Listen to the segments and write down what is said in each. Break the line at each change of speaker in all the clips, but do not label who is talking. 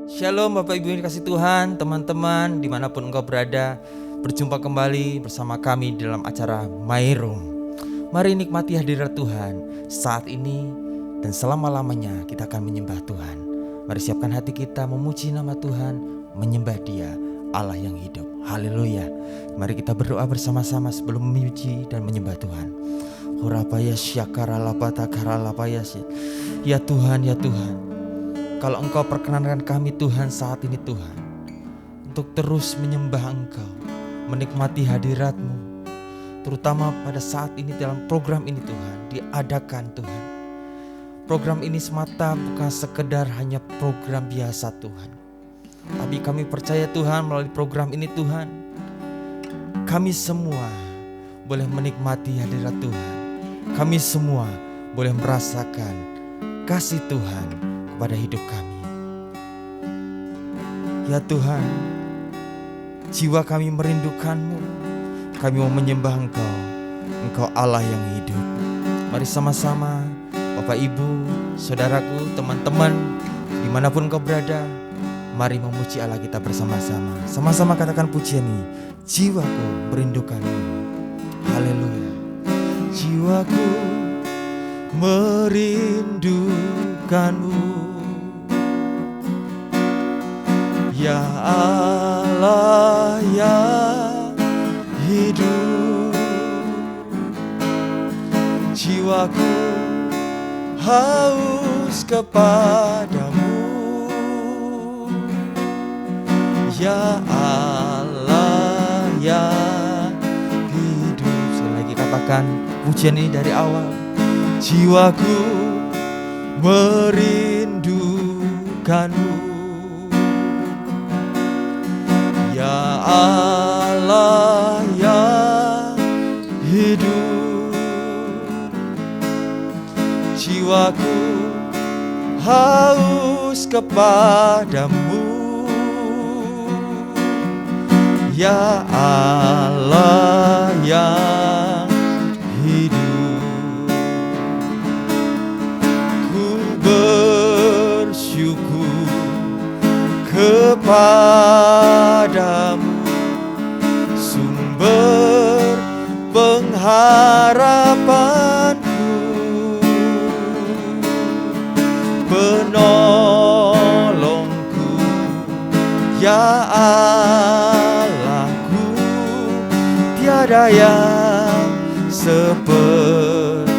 Shalom Bapak Ibu yang dikasih Tuhan, teman-teman dimanapun engkau berada. Berjumpa kembali bersama kami dalam acara My Room. Mari nikmati hadirat Tuhan saat ini dan selama-lamanya kita akan menyembah Tuhan. Mari siapkan hati kita memuji nama Tuhan, menyembah Dia, Allah yang hidup. Haleluya. Mari kita berdoa bersama-sama sebelum memuji dan menyembah Tuhan. Ya Tuhan, ya Tuhan, kalau Engkau perkenankan kami Tuhan saat ini Tuhan, untuk terus menyembah Engkau, menikmati hadirat-Mu, terutama pada saat ini dalam program ini Tuhan, diadakan Tuhan. Program ini semata bukan sekedar hanya program biasa Tuhan, tapi kami percaya Tuhan melalui program ini Tuhan, kami semua boleh menikmati hadirat Tuhan. Kami semua boleh merasakan kasih Tuhan pada hidup kami. Ya Tuhan, jiwa kami merindukan-Mu. Kami mau menyembah Engkau, Engkau Allah yang hidup. Mari sama-sama Bapak Ibu, saudaraku, teman-teman dimanapun Engkau berada, mari memuji Allah kita bersama-sama. Sama-sama katakan pujian ini, jiwaku merindukan-Mu. Haleluya. Jiwaku merindukan-Mu, ya Allah yang hidup. Jiwaku haus kepadamu, ya Allah yang hidup. Sekali lagi katakan pujian ini dari awal. Jiwaku merindukan-Mu, ya Allah yang hidup. Jiwaku haus kepadamu, ya Allah yang hidup. Bersyukur kepadamu, sumber pengharapanku, penolongku, ya Allahku, tiada yang sepertimu.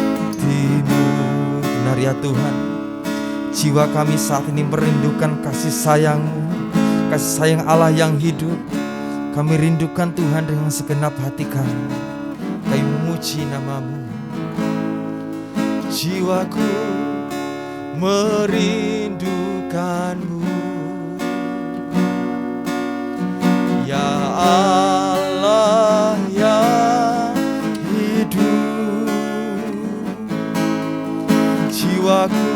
Benar ya Tuhan, jiwa kami saat ini merindukan kasih sayang-Mu, kasih sayang Allah yang hidup. Kami rindukan Tuhan dengan segenap hati kami. Kami memuji nama-Mu. Jiwaku merindukan-Mu, ya Allah yang hidup. Jiwaku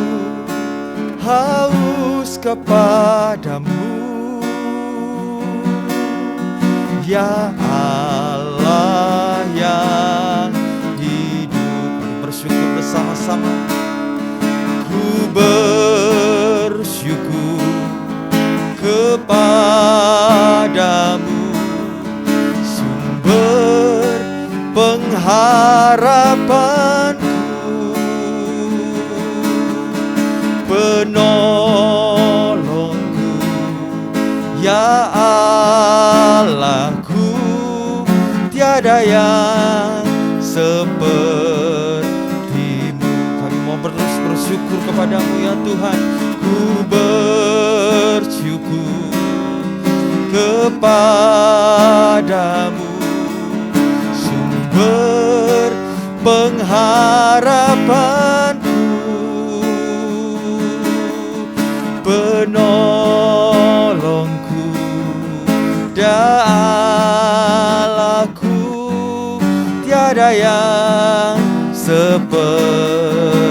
haus kepadamu, ya Allah yang hidup. Bersyukur bersama-sama. Ku bersyukur kepadamu, sumber pengharapanku, penolongku, ya Allahku, tiada yang sepertimu. Kami mau terus bersyukur kepadamu ya Tuhan. Ku bersyukur kepadamu, sumber pengharapanku, penolongku, ya Allahku, tiada yang sepertimu.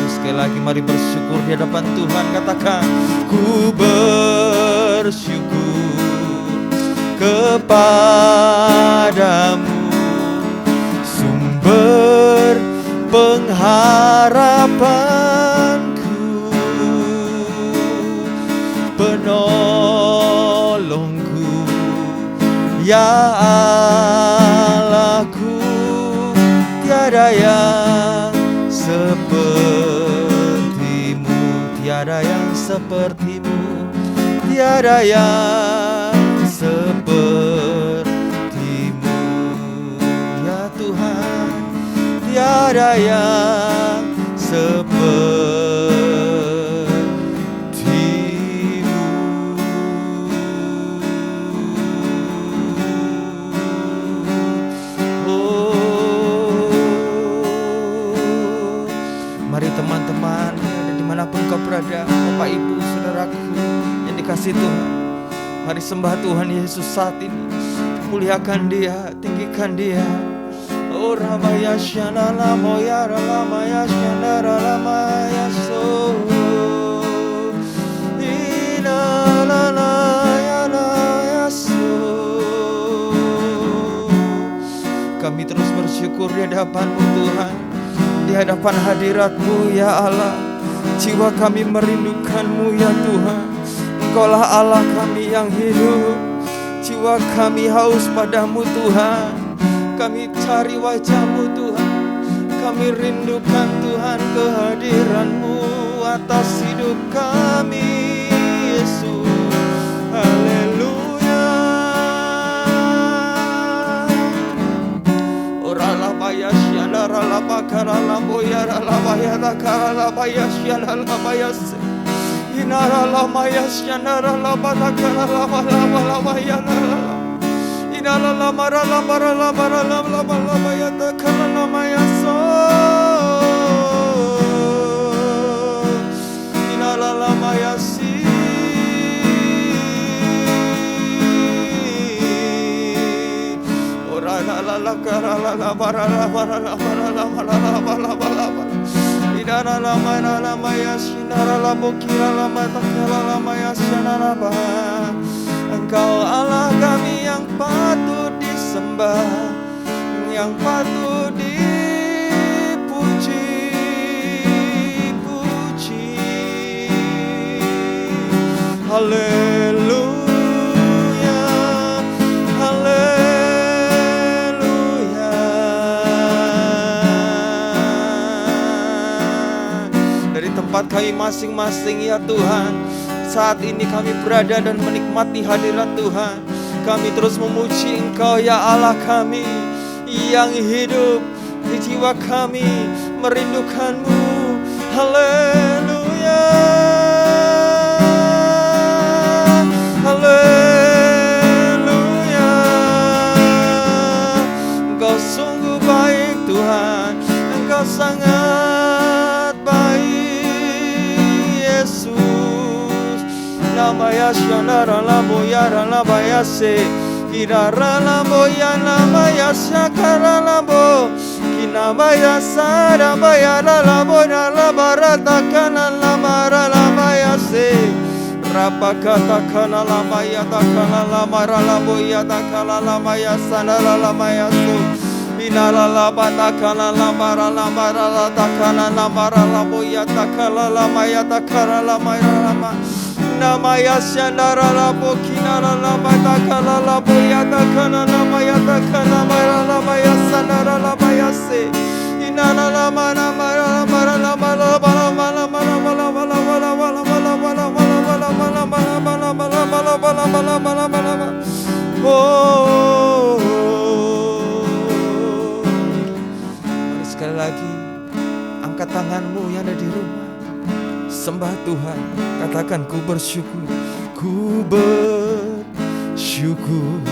Sekali lagi mari bersyukur di hadapan Tuhan. Katakan, ku bersyukur kepadamu, sumber pengharapanku, penolongku, ya Allahku. Tiada yang sepertimu, tiada yang sepertimu, tiada yang sepertimu, ya Tuhan. Tiada yang sepertimu. Mari teman-teman, dimanapun kau berada, Bapak Ibu Saudaraku yang dikasihi Tuhan, mari sembah Tuhan Yesus saat ini. Muliakan Dia, tinggikan Dia. Oh Ramaya Shanala Moyara Lamaya Shandara Lamaya So Inalaya So. Kami terus bersyukur di hadapan-Mu Tuhan, di hadapan hadirat-Mu ya Allah. Jiwa kami merindukan-Mu ya Tuhan. Engkaulah Allah kami yang hidup. Jiwa kami haus padamu Tuhan. Kami cari wajah-Mu Tuhan. Kami rindukan Tuhan kehadiran-Mu atas hidup kami Yesus. Haleluya. Orala baya syandara la bakara la boyara la baya la kara la baya syandara la baya se. Inara la maya syandara la bakara la baya la. Inala la mara la mara la mara la la la maya ta kara la maya so. Inala la maya si. Ora la la la kara la la mara la mara la mara la mara la mara la mara. Inala la mara la maya sinara la bokira la mata kara la maya sinara ba. Engkau Allah kami yang patut disembah, yang patut dipuji-puji. Haleluya, haleluya. Dari tempat kami masing-masing ya Tuhan, saat ini kami berada dan menikmati hadirat Tuhan. Kami terus memuji Engkau ya Allah kami yang hidup. Di jiwa kami merindukan-Mu. Haleluya, haleluya. Engkau sungguh baik Tuhan. Engkau sangat baik Yesus. Namaya shandara la boyara la bayase. Kirara la boyana maya shakara la bo. Kinamaya sara bayara la boyara la barata kana la mara la bayase. Rapakata kana la maya takana la mara la boya takana la maya sanara la maya so. Inala la batakana la mara la takana la mara la boya takana la maya takana la maya la ma. Namaya shandara la bokina la batakala la boyata kana la mayata kana mara la maya sandara la bayase. Inala la mara mara mara la mara mara mara mara mara mara mara mara mara mara mara mara mara mara. Oh, sekali lagi angkat tanganmu yang ada di rumah. Sembah Tuhan, katakan ku bersyukur. Ku bersyukur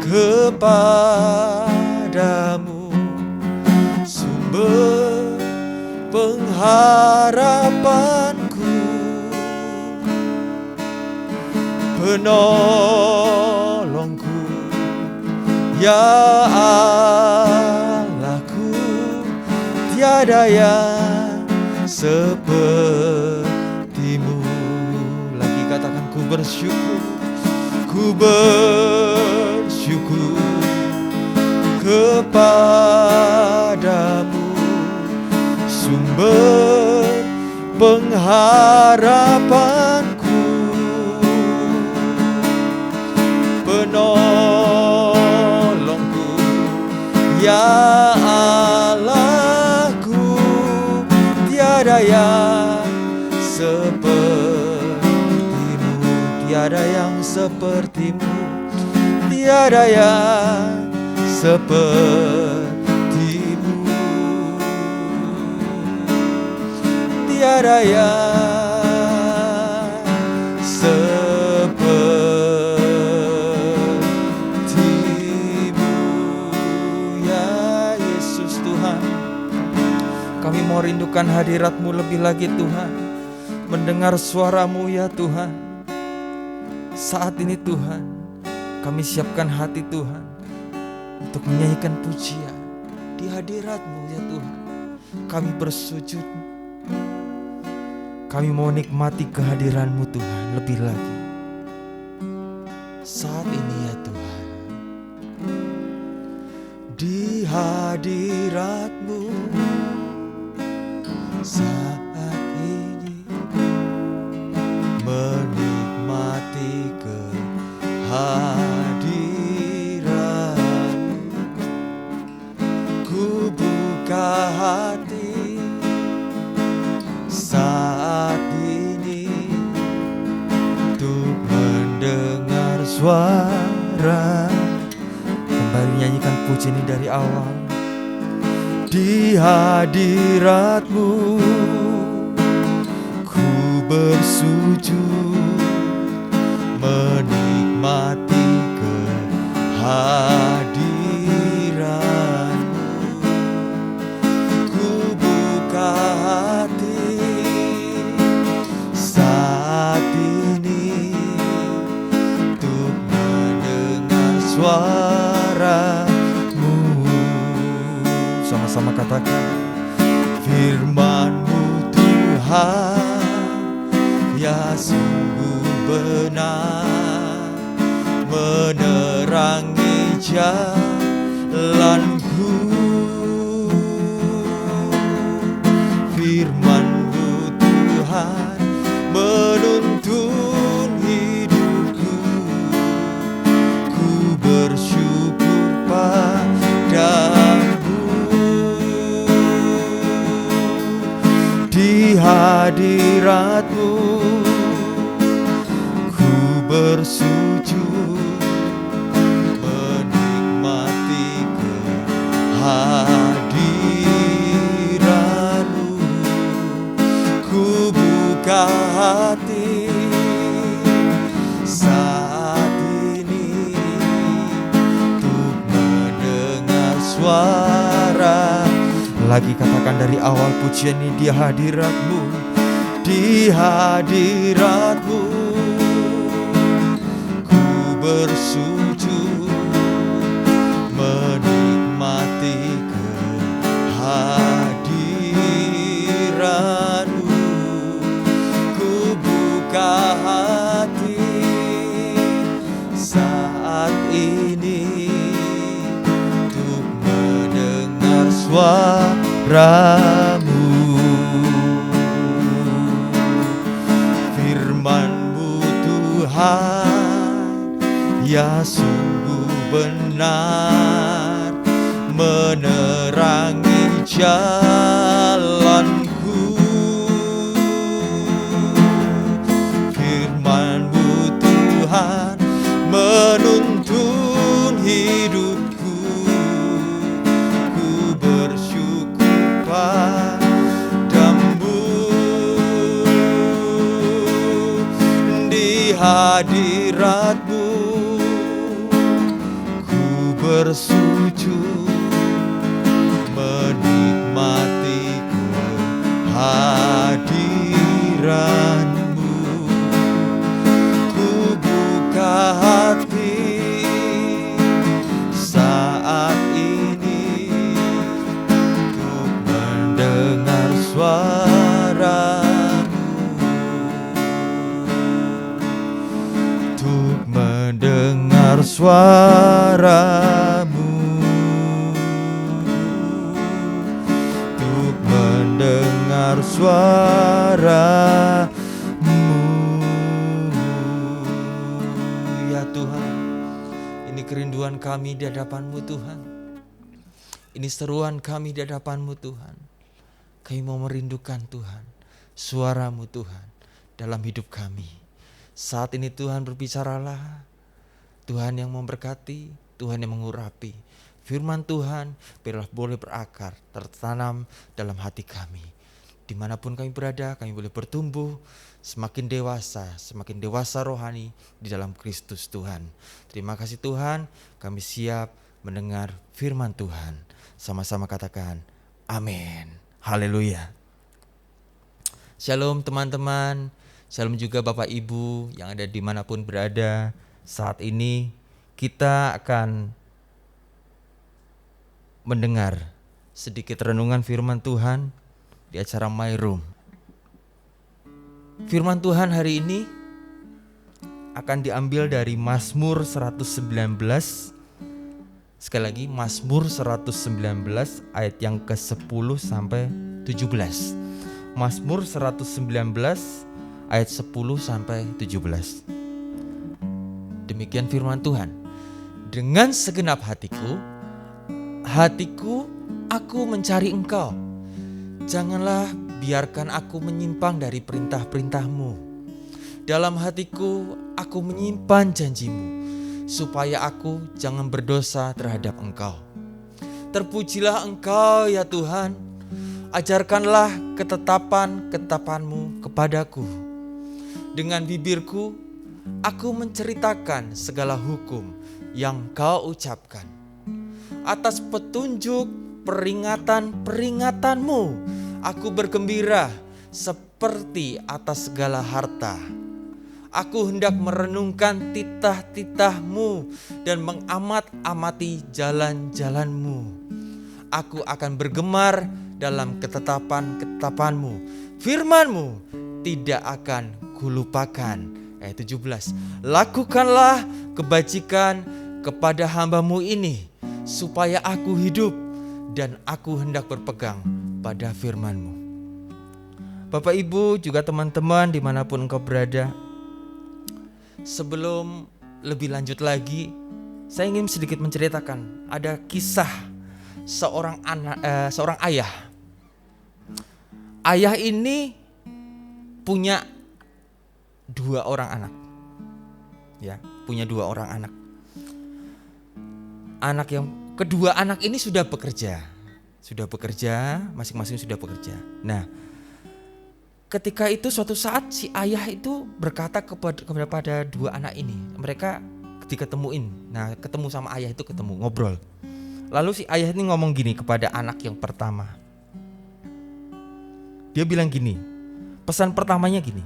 kepadamu, sumber pengharapanku, penolongku, ya Allahku. Tiada yang sepertimu. Lagi katakan ku bersyukur. Ku bersyukur kepadamu, sumber pengharapanku, tiada yang sepertimu, tiada yang sepertimu, tiada yang sepertimu. Ya Yesus Tuhan, kami mau rindukan hadirat-Mu lebih lagi Tuhan, mendengar suara-Mu ya Tuhan. Saat ini Tuhan, kami siapkan hati Tuhan untuk menyanyikan pujian di hadirat-Mu ya Tuhan. Kami bersujud, kami mau nikmati kehadiran-Mu Tuhan lebih lagi saat ini ya Tuhan. Di hadirat-Mu saat ini, menikmati kehadiran-Mu, ku buka hati saat ini untuk mendengar suara. Kembali nyanyikan puji ini dari awal. Di hadirat-Mu ku bersujud, menikmati kehadiran-Mu, ku buka hati saat ini untuk mendengar suara-Mu. Sama-sama katakan, firman-Mu Tuhan ya sungguh benar, menerangi jalanku. Firman-Mu Tuhan menuntun hidupku, ku bersyukur padamu. Di hadirat-Mu ku bersujud, menikmati kehadiran-Mu, ku buka hati saat ini untuk mendengar suara. Lagi katakan dari awal pujian ini, di hadirat-Mu, di hadirat-Mu ku bersujud, menikmati kehadiran-Mu, ku buka hati saat ini untuk mendengar suara-Mu. Firman-Mu Tuhan ya sungguh benar, menerangi jalanku. Firman-Mu Tuhan menuntun hidupku, ku bersyukur padamu. Di hadirat-Mu ku bersujud, menikmati kehadiran-Mu, ku buka hati saat ini untuk mendengar suara-Mu, untuk mendengar suara-Mu, untuk mendengar suara-Mu. Ya Tuhan, ini kerinduan kami di hadapan-Mu Tuhan. Ini seruan kami di hadapan-Mu Tuhan. Kami mau merindukan Tuhan, suara-Mu Tuhan dalam hidup kami. Saat ini Tuhan berbicaralah, Tuhan yang memberkati, Tuhan yang mengurapi. Firman Tuhan biarlah boleh berakar, tertanam dalam hati kami. Dimanapun kami berada, kami boleh bertumbuh semakin dewasa rohani di dalam Kristus Tuhan. Terima kasih Tuhan, kami siap mendengar firman Tuhan. Sama-sama katakan amin. Haleluya. Shalom teman-teman, shalom juga Bapak Ibu yang ada dimanapun berada. Saat ini kita akan mendengar sedikit renungan firman Tuhan di acara My Room. Firman Tuhan hari ini akan diambil dari Mazmur 119. Sekali lagi Mazmur 119 ayat yang ke-10 sampai 17. Mazmur 119 ayat 10 sampai 17. Demikian firman Tuhan. Dengan segenap hatiku aku mencari Engkau. Janganlah biarkan aku menyimpang dari perintah-perintah-Mu. Dalam hatiku aku menyimpan janji-Mu, supaya aku jangan berdosa terhadap Engkau. Terpujilah Engkau ya Tuhan, ajarkanlah ketetapan-ketetapan-Mu kepadaku. Dengan bibirku aku menceritakan segala hukum yang Kau ucapkan. Atas petunjuk peringatan-peringatanmu aku bergembira seperti atas segala harta. Aku hendak merenungkan titah-titah-Mu dan mengamat-amati jalan-jalan-Mu. Aku akan bergemar dalam ketetapan-ketetapan-Mu. Firman-Mu tidak akan kulupakan. Ayat 17. Lakukanlah kebajikan kepada hamba-Mu ini, supaya aku hidup dan aku hendak berpegang pada firman-Mu. Bapak Ibu juga teman-teman dimanapun engkau berada, sebelum lebih lanjut lagi, saya ingin sedikit menceritakan ada kisah seorang ayah. Ayah ini punya 2 orang anak. Ya, punya 2 orang anak. Kedua anak ini sudah bekerja, masing-masing sudah bekerja. Nah, ketika itu suatu saat si ayah itu berkata kepada 2 anak ini, mereka diketemuin. Nah, ketemu sama ayah itu, ngobrol. Lalu si ayah ini ngomong gini kepada anak yang pertama. Dia bilang gini, pesan pertamanya gini,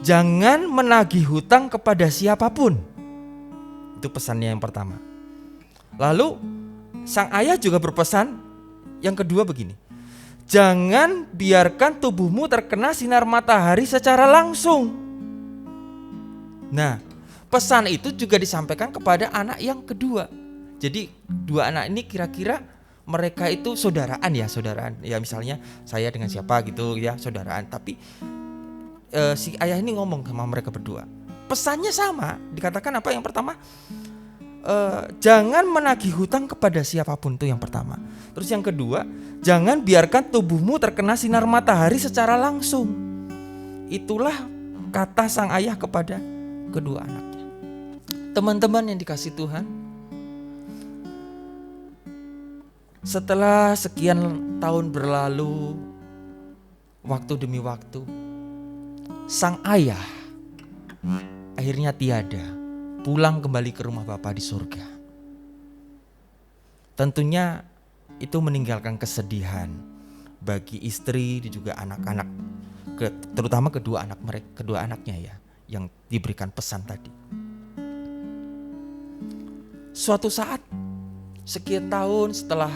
jangan menagih hutang kepada siapapun. Itu pesannya yang pertama. Lalu sang ayah juga berpesan yang kedua begini, jangan biarkan tubuhmu terkena sinar matahari secara langsung. Nah, pesan itu juga disampaikan kepada anak yang kedua. Jadi 2 anak ini kira-kira mereka itu saudaraan. Ya misalnya saya dengan siapa gitu ya, saudaraan. Tapi si ayah ini ngomong sama mereka berdua. Pesannya sama, dikatakan apa yang pertama? Jangan menagih hutang kepada siapapun, itu yang pertama. Terus yang kedua, jangan biarkan tubuhmu terkena sinar matahari secara langsung. Itulah kata sang ayah kepada kedua anaknya. Teman-teman yang dikasihi Tuhan, setelah sekian tahun berlalu, waktu demi waktu, sang ayah akhirnya tiada, pulang kembali ke rumah Bapa di surga. Tentunya itu meninggalkan kesedihan bagi istri dan juga anak-anak, terutama kedua anaknya ya, yang diberikan pesan tadi. Suatu saat, sekian tahun setelah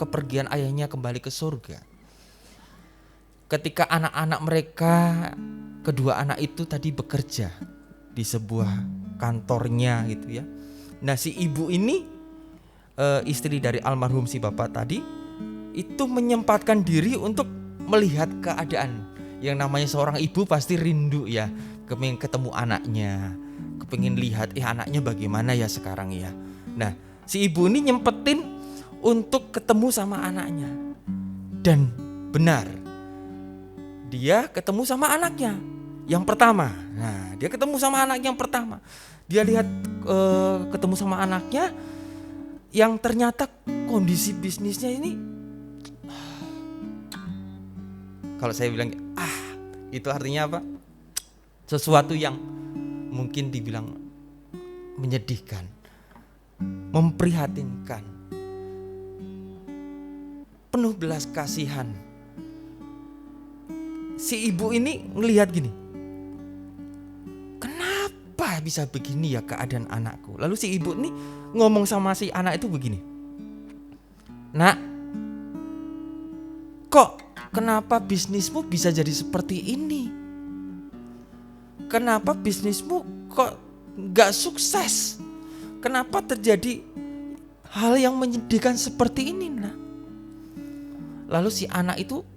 kepergian ayahnya kembali ke surga, ketika anak-anak mereka, kedua anak itu tadi bekerja di sebuah kantornya gitu ya. Nah, si ibu ini istri dari almarhum si bapak tadi itu menyempatkan diri untuk melihat keadaan. Yang namanya seorang ibu pasti rindu ya, kepengin ketemu anaknya, kepengin lihat anaknya bagaimana ya sekarang ya. Nah, si ibu ini nyempetin untuk ketemu sama anaknya. Dan benar, dia ketemu sama anaknya. yang pertama. Nah, dia ketemu sama anak yang pertama. Dia lihat ketemu sama anaknya yang ternyata kondisi bisnisnya ini, kalau saya bilang itu artinya apa? Sesuatu yang mungkin dibilang menyedihkan, memprihatinkan, penuh belas kasihan. Si ibu ini ngelihat gini, kenapa bisa begini ya keadaan anakku? Lalu si ibu ini ngomong sama si anak itu begini, nak, kok kenapa bisnismu bisa jadi seperti ini? Kenapa bisnismu kok gak sukses? Kenapa terjadi hal yang menyedihkan seperti ini, nak? Lalu si anak itu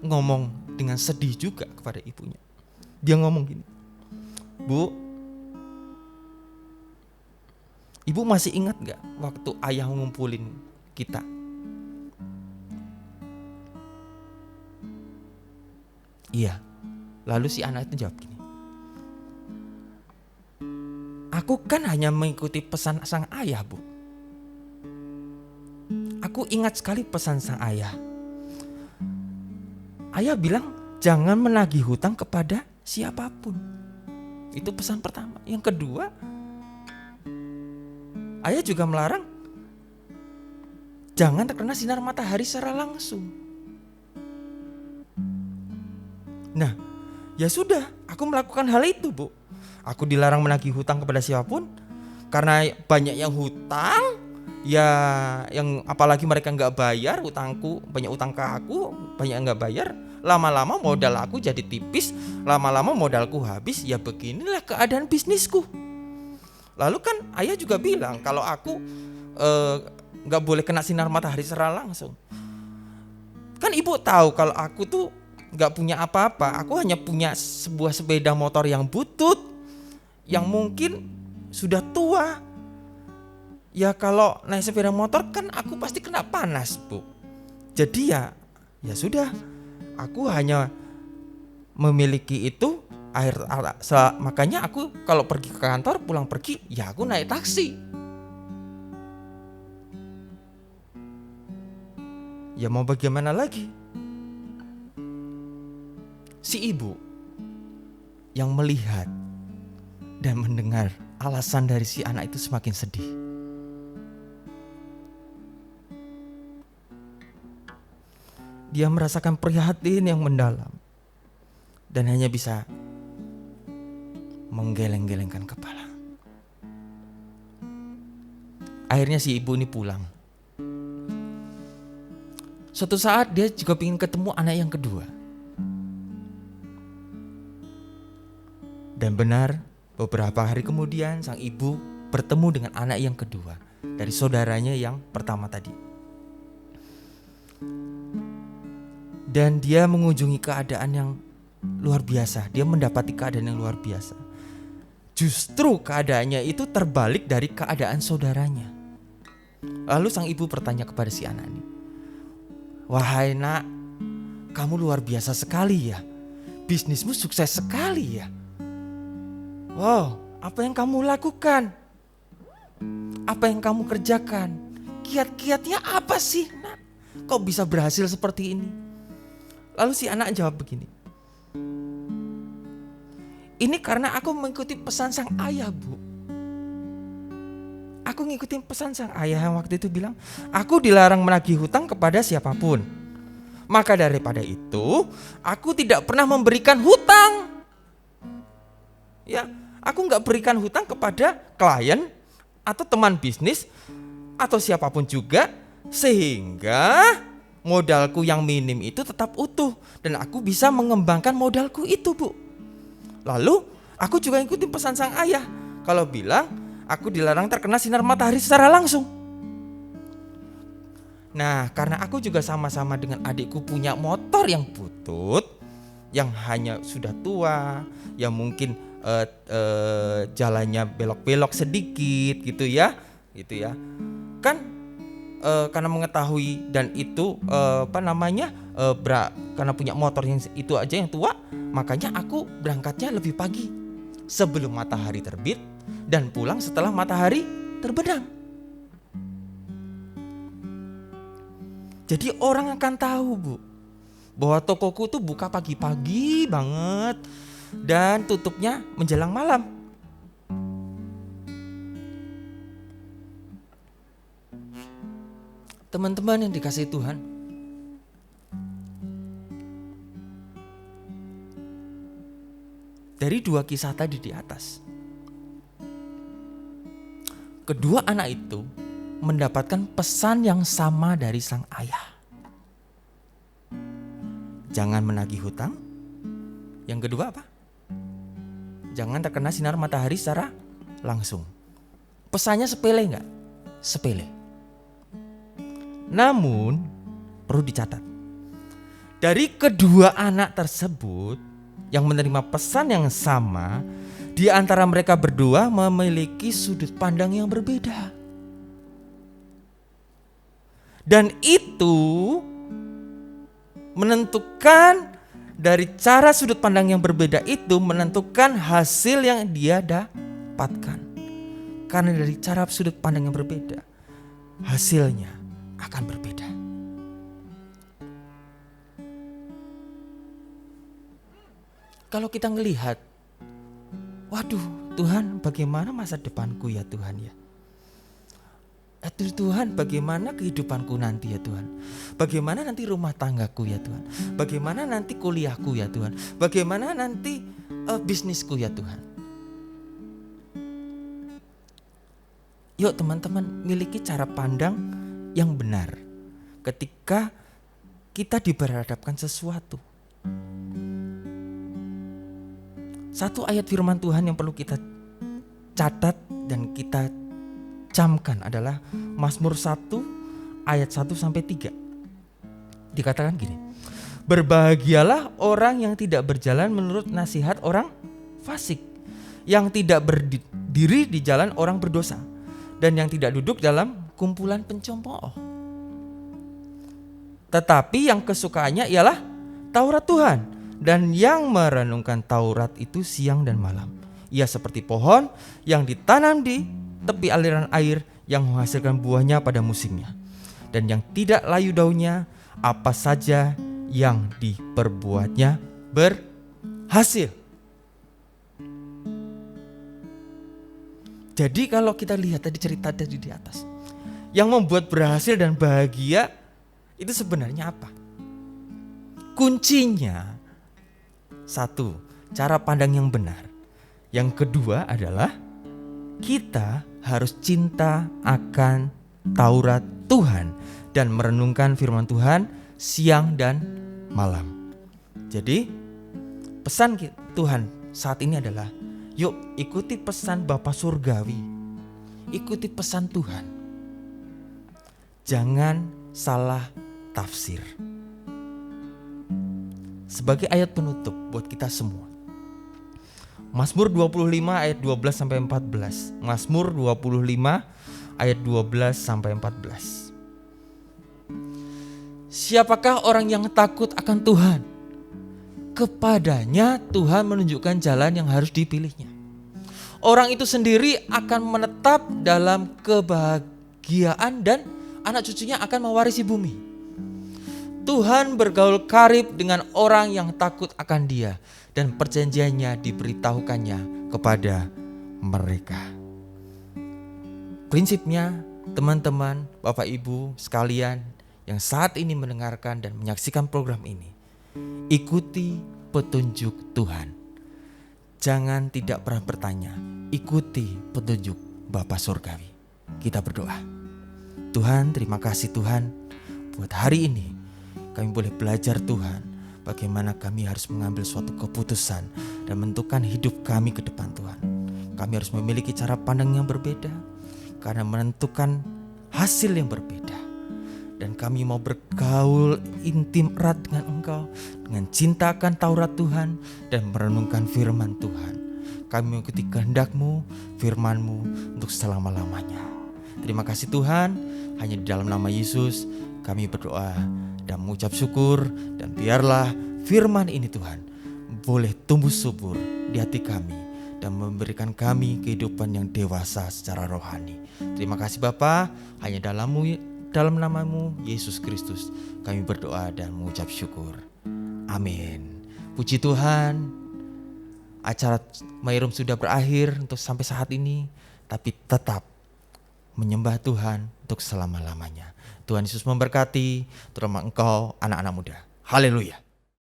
ngomong dengan sedih juga kepada ibunya. Dia ngomong gini, Bu, ibu masih ingat gak waktu ayah ngumpulin kita? Iya. Lalu si anak itu jawab gini, aku kan hanya mengikuti pesan sang ayah, Bu. Aku ingat sekali pesan sang ayah. Ayah bilang jangan menagih hutang kepada siapapun. Itu pesan pertama. Yang kedua, ayah juga melarang jangan terkena sinar matahari secara langsung. Nah, ya sudah, aku melakukan hal itu, Bu. Aku dilarang menagih hutang kepada siapapun karena banyak yang hutang, ya yang apalagi mereka nggak bayar hutangku, banyak utang ke aku, banyak yang nggak bayar. Lama-lama modal aku jadi tipis, lama-lama modalku habis. Ya beginilah keadaan bisnisku. Lalu kan ayah juga bilang kalau aku nggak boleh kena sinar matahari secara langsung. Kan ibu tahu kalau aku tuh gak punya apa-apa, aku hanya punya sebuah sepeda motor yang butut, yang mungkin sudah tua. Ya kalau naik sepeda motor kan aku pasti kena panas, Bu. Jadi ya sudah, aku hanya memiliki itu. Makanya aku kalau pergi ke kantor, pulang pergi, ya aku naik taksi. Ya mau bagaimana lagi? Si ibu yang melihat dan mendengar alasan dari si anak itu semakin sedih. Dia merasakan prihatin yang mendalam dan hanya bisa menggeleng-gelengkan kepala. Akhirnya si ibu ini pulang. Suatu saat dia juga ingin ketemu anak yang kedua. Dan benar, beberapa hari kemudian sang ibu bertemu dengan anak yang kedua dari saudaranya yang pertama tadi. Dan dia mengunjungi keadaan yang luar biasa. Dia mendapati keadaan yang luar biasa. Justru keadaannya itu terbalik dari keadaan saudaranya. Lalu sang ibu bertanya kepada si anak ini, "Wahai nak, kamu luar biasa sekali ya. Bisnismu sukses sekali ya. Wow, apa yang kamu lakukan? Apa yang kamu kerjakan? Kiat-kiatnya apa sih, nak? Kok bisa berhasil seperti ini?" Lalu si anak jawab begini, "Ini karena aku mengikuti pesan sang ayah, Bu. Aku ngikutin pesan sang ayah yang waktu itu bilang, aku dilarang menagih hutang kepada siapapun. Maka daripada itu, aku tidak pernah memberikan hutang. Ya, aku nggak berikan hutang kepada klien atau teman bisnis atau siapapun juga, sehingga modalku yang minim itu tetap utuh dan aku bisa mengembangkan modalku itu, Bu. Lalu aku juga ikutin pesan sang ayah kalau bilang aku dilarang terkena sinar matahari secara langsung. Nah, karena aku juga sama-sama dengan adikku punya motor yang butut, yang hanya sudah tua, yang mungkin jalannya belok-belok sedikit gitu ya. Kan karena mengetahui dan itu karena punya motor yang itu aja yang tua, makanya aku berangkatnya lebih pagi sebelum matahari terbit dan pulang setelah matahari terbenam. Jadi orang akan tahu, Bu, bahwa tokoku tuh buka pagi-pagi banget dan tutupnya menjelang malam. Teman-teman yang dikasihi Tuhan, dari 2 kisah tadi di atas, kedua anak itu mendapatkan pesan yang sama dari sang ayah. Jangan menagih hutang. Yang kedua apa? Jangan terkena sinar matahari secara langsung. Pesannya sepele enggak? Sepele. Namun perlu dicatat, dari kedua anak tersebut yang menerima pesan yang sama, di antara mereka berdua memiliki sudut pandang yang berbeda. Dan itu menentukan, dari cara sudut pandang yang berbeda itu menentukan hasil yang dia dapatkan. Karena dari cara sudut pandang yang berbeda, hasilnya akan berbeda. Kalau kita ngelihat, waduh Tuhan, bagaimana masa depanku ya Tuhan ya? Tuhan, bagaimana kehidupanku nanti ya Tuhan? Bagaimana nanti rumah tanggaku ya Tuhan? Bagaimana nanti kuliahku ya Tuhan? Bagaimana nanti bisnisku ya Tuhan? Yuk teman-teman, miliki cara pandang yang benar ketika kita diberhadapkan sesuatu. Satu ayat firman Tuhan yang perlu kita catat dan kita camkan adalah Mazmur 1 ayat 1 sampai 3. Dikatakan gini: berbahagialah orang yang tidak berjalan menurut nasihat orang fasik, yang tidak berdiri di jalan orang berdosa, dan yang tidak duduk dalam kumpulan pencemooh. Tetapi yang kesukaannya ialah Taurat Tuhan, dan yang merenungkan Taurat itu siang dan malam. Ia seperti pohon yang ditanam di tepi aliran air, yang menghasilkan buahnya pada musimnya, dan yang tidak layu daunnya. Apa saja yang diperbuatnya berhasil. Jadi kalau kita lihat tadi cerita tadi di atas, yang membuat berhasil dan bahagia itu sebenarnya apa? Kuncinya satu, cara pandang yang benar. Yang kedua adalah kita harus cinta akan Taurat Tuhan dan merenungkan firman Tuhan siang dan malam. Jadi pesan Tuhan saat ini adalah, yuk ikuti pesan Bapa Surgawi, ikuti pesan Tuhan. Jangan salah tafsir. Sebagai ayat penutup buat kita semua, Mazmur 25 ayat 12 sampai 14. Mazmur 25 ayat 12 sampai 14. Siapakah orang yang takut akan Tuhan? Kepadanya Tuhan menunjukkan jalan yang harus dipilihnya. Orang itu sendiri akan menetap dalam kebahagiaan dan anak cucunya akan mewarisi bumi. Tuhan bergaul karib dengan orang yang takut akan Dia, dan perjanjiannya diberitahukannya kepada mereka. Prinsipnya, teman-teman, Bapak Ibu sekalian yang saat ini mendengarkan dan menyaksikan program ini, ikuti petunjuk Tuhan. Jangan tidak pernah bertanya, ikuti petunjuk Bapa Surgawi. Kita berdoa. Tuhan, terima kasih Tuhan, buat hari ini kami boleh belajar Tuhan, bagaimana kami harus mengambil suatu keputusan dan menentukan hidup kami ke depan Tuhan. Kami harus memiliki cara pandang yang berbeda karena menentukan hasil yang berbeda. Dan kami mau bergaul intim erat dengan Engkau, dengan cinta akan Taurat Tuhan dan merenungkan firman Tuhan. Kami mengikuti kehendak-Mu, firman-Mu untuk selama-lamanya. Terima kasih Tuhan, hanya di dalam nama Yesus kami berdoa dan mengucap syukur. Dan biarlah firman ini Tuhan boleh tumbuh subur di hati kami dan memberikan kami kehidupan yang dewasa secara rohani. Terima kasih Bapa, hanya dalam namamu Yesus Kristus kami berdoa dan mengucap syukur. Amin. Puji Tuhan, acara My Room sudah berakhir untuk sampai saat ini, tapi tetap menyembah Tuhan untuk selama-lamanya. Tuhan Yesus memberkati, terutama engkau anak-anak muda. Haleluya.